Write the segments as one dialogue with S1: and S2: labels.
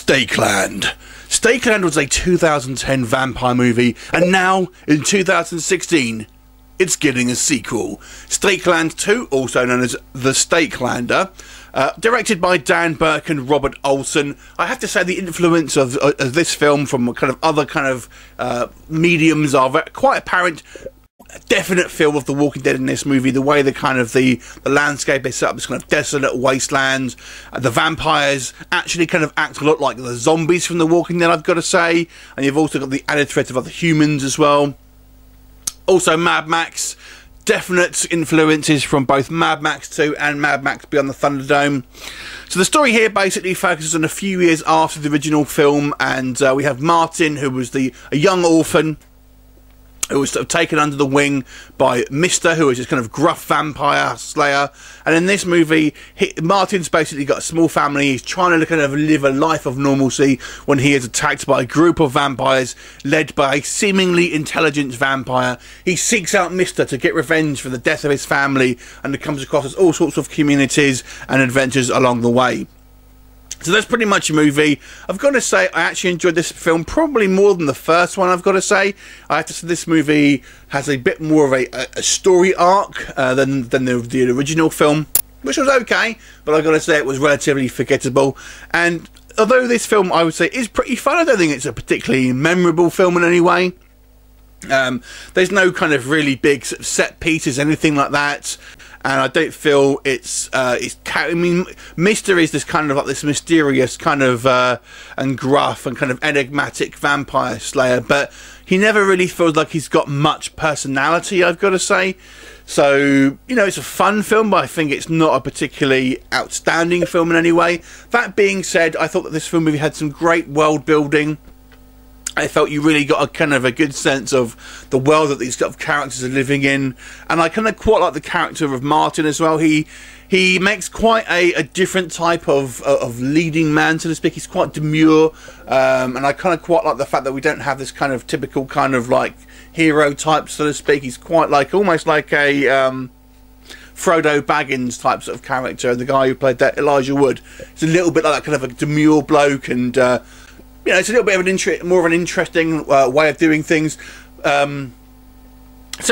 S1: Stakeland. Stakeland was a 2010 vampire movie, and now, in 2016, it's getting a sequel. Stakeland 2, also known as The Stakelander, directed by Dan Burke and Robert Olson. I have to say the influence of this film from kind of other kind of mediums are quite apparent. Definite feel of The Walking Dead in this movie, the way the kind of the landscape is set up, this kind of desolate wasteland. The vampires actually kind of act a lot like the zombies from The Walking Dead, I've got to say, and you've also got the added threat of other humans as well. Also Mad Max, definite influences from both Mad Max 2 and Mad Max Beyond the Thunderdome. So the story here basically focuses on a few years after the original film, and we have Martin, who was a young orphan who was sort of taken under the wing by Mister, who is this kind of gruff vampire slayer. And in this movie, Martin's basically got a small family. He's trying to kind of live a life of normalcy when he is attacked by a group of vampires led by a seemingly intelligent vampire. He seeks out Mister to get revenge for the death of his family, and it comes across all sorts of communities and adventures along the way. So that's pretty much a movie. I've got to say, I actually enjoyed this film probably more than the first one, I've got to say. I have to say this movie has a bit more of a story arc than the original film, which was okay, but I've got to say it was relatively forgettable. And although this film, I would say, is pretty fun, I don't think it's a particularly memorable film in any way. There's no kind of really big sort of set pieces, anything like that. And I don't feel I mean, Mister is this kind of like this mysterious kind of and gruff and kind of enigmatic vampire slayer, but he never really feels like he's got much personality, I've got to say. So, you know, it's a fun film, but I think it's not a particularly outstanding film in any way. That being said, I thought that this film movie had some great world building. I felt you really got a kind of a good sense of the world that these sort of characters are living in, and I kind of quite like the character of Martin as well. He makes quite a different type of leading man, so to speak. He's quite demure, and I kind of quite like the fact that we don't have this kind of typical kind of like hero type, so to speak. He's quite like almost like a Frodo Baggins type sort of character. The guy who played that, Elijah Wood, it's a little bit like that kind of a demure bloke, and you know, it's a little bit of more of an interesting way of doing things. Some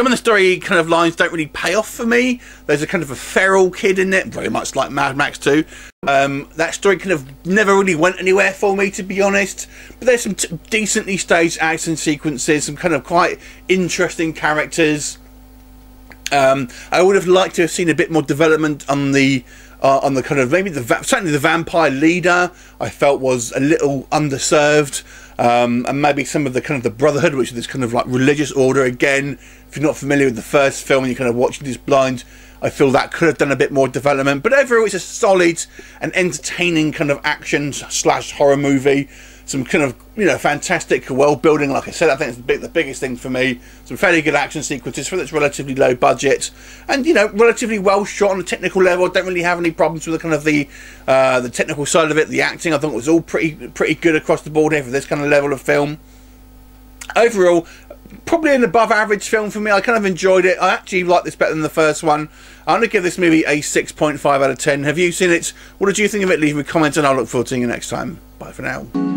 S1: of the story kind of lines don't really pay off for me. There's a kind of a feral kid in it, very much like Mad Max 2. That story kind of never really went anywhere for me, to be honest. But there's some decently staged action sequences, some kind of quite interesting characters. I would have liked to have seen a bit more development on the kind of maybe certainly the vampire leader. I felt was a little underserved, and maybe some of the kind of the Brotherhood, which is this kind of like religious order. Again, if you're not familiar with the first film and you're kind of watching this blind, I feel that could have done a bit more development. But overall, it's a solid and entertaining kind of action / horror movie. Some kind of, you know, fantastic world building. Like I said, I think it's the biggest thing for me. Some fairly good action sequences for its relatively low budget, and you know, relatively well shot on a technical level. I don't really have any problems with the kind of the technical side of it. The acting, I thought, was all pretty good across the board here for this kind of level of film. Overall, probably an above average film for me. I kind of enjoyed it. I actually like this better than the first one. I'm going to give this movie a 6.5 out of 10. Have you seen it? What did you think of it? Leave me a comment and I'll look forward to seeing you next time. Bye for now.